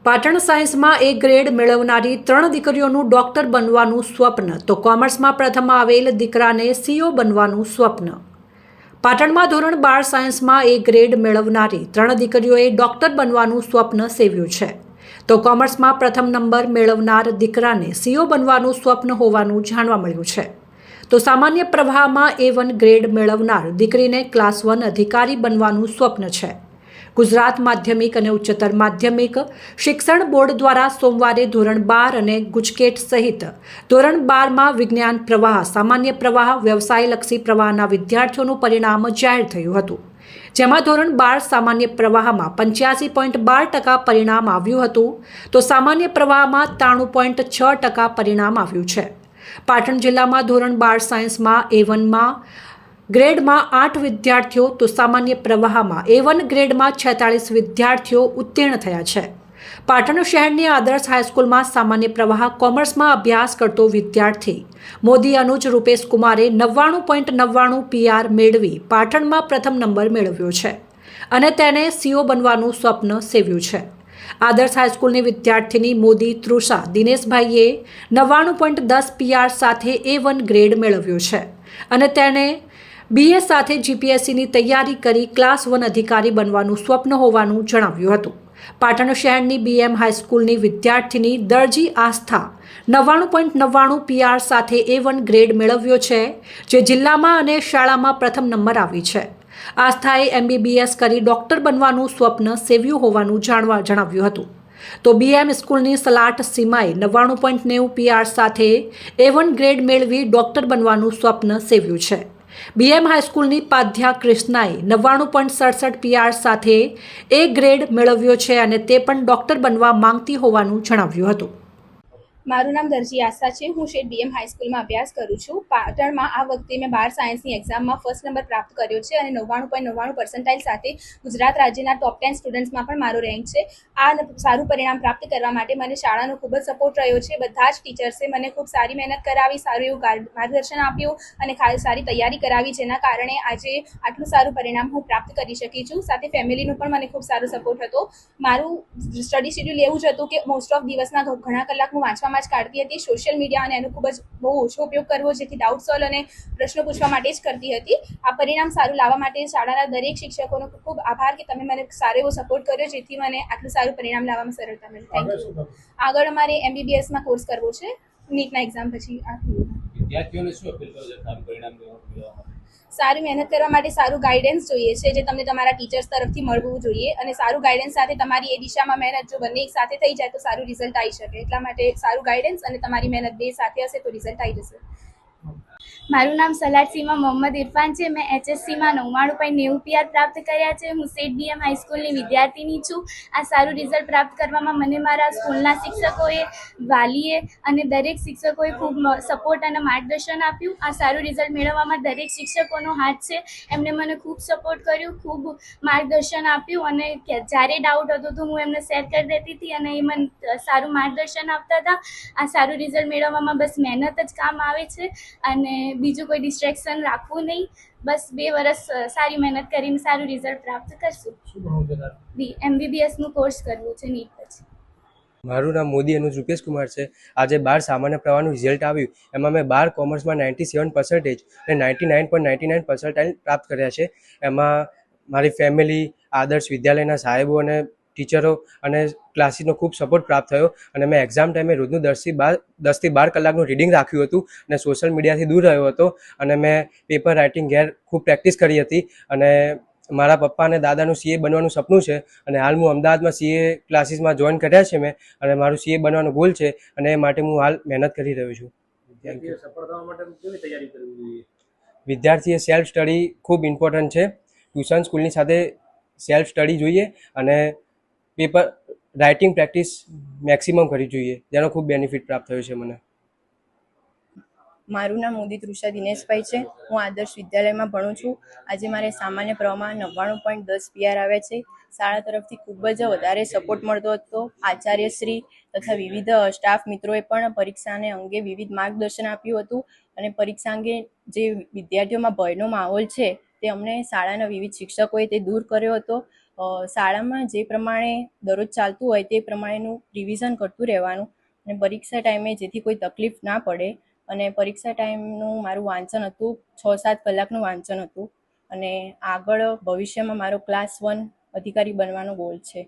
પાટણ સાયન્સમાં એ grade મેળવનારી 3 દીકરીઓનું doctor બનવાનું સ્વપ્ન તો કોમર્સમાં પ્રથમ આવેલ દીકરાને સીઓ બનવાનું સ્વપ્ન। પાટણમાં ધોરણ 12 સાયન્સમાં એ ગ્રેડ મેળવનારી 3 દીકરીઓએ ડોક્ટર બનવાનું સ્વપ્ન સેવ્યું છે તો કોમર્સમાં પ્રથમ નંબર મેળવનાર દીકરાને સીઓ બનવાનું સ્વપ્ન હોવાનું જાણવા મળ્યું છે। તો સામાન્ય પ્રવાહમાં A1 ગ્રેડ મેળવનાર દીકરીને ક્લાસ 1 અધિકારી બનવાનું સ્વપ્ન છે। ગુજરાત માધ્યમિક અને ઉચ્ચતર માધ્યમિક શિક્ષણ બોર્ડ દ્વારા સોમવારે ધોરણ 12 અને ગુજકેટ સહિત ધોરણ 12માં વિજ્ઞાન પ્રવાહ, સામાન્ય પ્રવાહ, વ્યવસાયલક્ષી પ્રવાહના વિદ્યાર્થીઓનું પરિણામ જાહેર થયું હતું, જેમાં ધોરણ 12 સામાન્ય પ્રવાહમાં 85.12% પરિણામ આવ્યું હતું તો સામાન્ય પ્રવાહમાં 93.6% પરિણામ આવ્યું છે। પાટણ જિલ્લામાં ધોરણ 12 સાયન્સમાં A1માં ગ્રેડમાં 8 વિદ્યાર્થીઓ તો સામાન્ય પ્રવાહમાં A1 ગ્રેડમાં 46 વિદ્યાર્થીઓ ઉત્તીર્ણ થયા છે। પાટણ શહેરની આદર્શ હાઈસ્કૂલમાં સામાન્ય પ્રવાહ કોમર્સમાં અભ્યાસ કરતો વિદ્યાર્થી મોદી અનુજ રૂપેશ કુમારે 99.99 PR મેળવી પાટણમાં પ્રથમ નંબર મેળવ્યો છે અને તેને સીઓ બનવાનું સ્વપ્ન સેવ્યું છે। આદર્શ હાઈસ્કૂલની વિદ્યાર્થીની મોદી તૃષા દિનેશભાઈએ 99.10 PR સાથે A1 ગ્રેડ મેળવ્યો છે અને તેને BA સાથે GPSCની તૈયારી કરી ક્લાસ 1 અધિકારી બનવાનું સ્વપ્ન હોવાનું જણાવ્યું હતું। પાટણ શહેરની BM હાઈસ્કૂલની વિદ્યાર્થીની દરજી આસ્થા 99.99 PR સાથે A1 ગ્રેડ મેળવ્યો છે, જે જિલ્લામાં અને શાળામાં પ્રથમ નંબર આવી છે। આસ્થાએ MBBS કરી ડોક્ટર બનવાનું સ્વપ્ન સેવ્યું હોવાનું જણાવ્યું હતું તો BM સ્કૂલની સલાટ સીમાએ 99.90 PR સાથે A1 ગ્રેડ મેળવી ડોક્ટર બનવાનું સ્વપ્ન સેવ્યું છે। BM હાઈસ્કૂલની પાધ્યા કૃષ્ણાએ 99.67 PR સાથે A ગ્રેડ મેળવ્યો છે અને તે પણ ડોક્ટર બનવા માંગતી હોવાનું જણાવ્યું હતું। મારું નામ દરજી આસ્થા છે। હું શેઠ BM હાઈસ્કૂલમાં અભ્યાસ કરું છું। પાટણમાં આ વખતે મેં 12 સાયન્સની એક્ઝામમાં ફર્સ્ટ નંબર પ્રાપ્ત કર્યો છે અને 99.99% સાથે ગુજરાત રાજ્યના ટોપ 10 સ્ટુડન્ટ્સમાં પણ મારો રેન્ક છે। આ સારું પરિણામ પ્રાપ્ત કરવા માટે મને શાળાનો ખૂબ જ સપોર્ટ રહ્યો છે। બધા જ ટીચર્સે મને ખૂબ સારી મહેનત કરાવી, સારું એવું માર્ગદર્શન આપ્યું અને સારી તૈયારી કરાવી, જેના કારણે આજે આટલું સારું પરિણામ હું પ્રાપ્ત કરી શકી છું। સાથે ફેમિલીનો પણ મને ખૂબ સારો સપોર્ટ હતો। મારું સ્ટડી શેડ્યુલ એવું જ હતું કે મોસ્ટ ઓફ દિવસના ઘણા કલાક હું વાંચવામાં જ કાઢતી હતી। સોશિયલ મીડિયા અને એનો ખૂબ જ બહુ ઓછો ઉપયોગ કરવો, જેથી ડાઉટ સોલ્વ અને પ્રશ્નો પૂછવા માટે જ કરતી હતી। આ પરિણામ સારું લાવવા માટે શાળાના દરેક શિક્ષકોનો ખૂબ ખૂબ આભાર કે તમે મને સારો એવો સપોર્ટ કર્યો, જેથી મને આટલું સારું પરિણામ લાવવામાં સરળતા મળી। Thank you. આગળ અમારે MBBSમાં કોર્સ કરવો છે નીટના એક્ઝામ પછી। વિદ્યાર્થીઓને શું અપીલ કરો છો સારું પરિણામ મેળવવા? સારી મહેનત કરવા માટે સારું ગાઈડન્સ જોઈએ છે, જે તમને તમારા ટીચર્સ તરફથી મળવું જોઈએ અને સારું ગાઈડન્સ સાથે તમારી એ દિશામાં મહેનત જો બંને એક સાથે થઈ જાય તો સારું રિઝલ્ટ આવી શકે। એટલા માટે સારું ગાઈડન્સ અને તમારી મહેનત બે સાથે હશે તો રિઝલ્ટ આવી જશે। મારું નામ સલાટ સીમા મોહમ્મદ ઇરફાન છે। મેં HSCમાં 99.90 PR પ્રાપ્ત કર્યા છે। હું શેઠ BM હાઈસ્કૂલની વિદ્યાર્થીની છું। આ સારું રિઝલ્ટ પ્રાપ્ત કરવામાં મને મારા સ્કૂલના શિક્ષકોએ, વાલીએ અને દરેક શિક્ષકોએ ખૂબ સપોર્ટ અને માર્ગદર્શન આપ્યું। આ સારું રિઝલ્ટ મેળવવામાં દરેક શિક્ષકોનો હાથ છે, એમણે મને ખૂબ સપોર્ટ કર્યું, ખૂબ માર્ગદર્શન આપ્યું અને જ્યારે ડાઉટ હતો તો હું એમને શેર કરી દેતી હતી અને એ મને સારું માર્ગદર્શન આપતા હતા। આ સારું રિઝલ્ટ મેળવવામાં બસ મહેનત જ કામ આવે છે અને બીજું કોઈ ડિસ્ટ્રેક્શન રાખવું નહીં। બસ 2 વર્ષ સારી મહેનત કરીને સારું રિઝલ્ટ પ્રાપ્ત કરશું। MBBSનું કોર્સ કરવું છે નીટ પછી। મારું નામ મોદી અનુજ રૂપેશ કુમાર છે। આજે 12 સામાન્ય પ્રવાહનું રિઝલ્ટ આવ્યું, એમાં મેં 12 કોમર્સમાં 97% અને 99.99% પ્રાપ્ત કર્યા છે। એમાં મારી ફેમિલી, આદર્શ વિદ્યાલયના સાહેબો અને ટીચરો અને ક્લાસીસનો ખૂબ સપોર્ટ પ્રાપ્ત થયો અને મેં એક્ઝામ ટાઈમે રોજનું 10 થી 12 કલાકનું રીડિંગ રાખ્યું હતું અને સોશિયલ મીડિયાથી દૂર રહ્યો હતો અને મેં પેપર રાઇટિંગ ઘેર ખૂબ પ્રેક્ટિસ કરી હતી અને મારા પપ્પા અને દાદાનું CA બનવાનું સપનું છે અને હાલ હું અમદાવાદમાં CA ક્લાસીસમાં જોઈન કર્યા છે મેં અને મારું CA બનવાનો ગોલ છે અને એ માટે હું હાલ મહેનત કરી રહ્યો છું। વિદ્યાર્થીએ સેલ્ફ સ્ટડી ખૂબ ઇમ્પોર્ટન્ટ છે। ટ્યુશન સ્કૂલની સાથે સેલ્ફ સ્ટડી જોઈએ અને પેપર રાઇટિંગ પ્રેક્ટિસ મેક્સિમમ કરવી જોઈએ, જેનો ખૂબ બેનિફિટ પ્રાપ્ત થયો છે મને। મારું નામ મોદી તૃષા દિનેશભાઈ છે। હું આદર્શ વિદ્યાલયમાં ભણું છું। આજે મારે સામાન્ય પ્રવાહમાં 99.10 PR આવે છે। શાળા તરફથી ખૂબ જ વધારે સપોર્ટ મળતો હતો। આચાર્યશ્રી તથા વિવિધ સ્ટાફ મિત્રોએ પણ પરીક્ષાને અંગે વિવિધ માર્ગદર્શન આપ્યું હતું અને પરીક્ષા અંગે જે વિદ્યાર્થીઓમાં ભયનો માહોલ છે તે અમને શાળાના વિવિધ શિક્ષકોએ તે દૂર કર્યો હતો શાળામાં જે પ્રમાણે દરરોજ ચાલતું હોય તે પ્રમાણેનું રિવિઝન કરતું રહેવાનું અને પરીક્ષા ટાઈમે જેથી કોઈ તકલીફ ના પડે. અને પરીક્ષા ટાઈમનું મારું વાંચન હતું 6-7 કલાકનું વાંચન હતું અને આગળ ભવિષ્યમાં મારો ક્લાસ 1 અધિકારી બનવાનો ગોલ છે.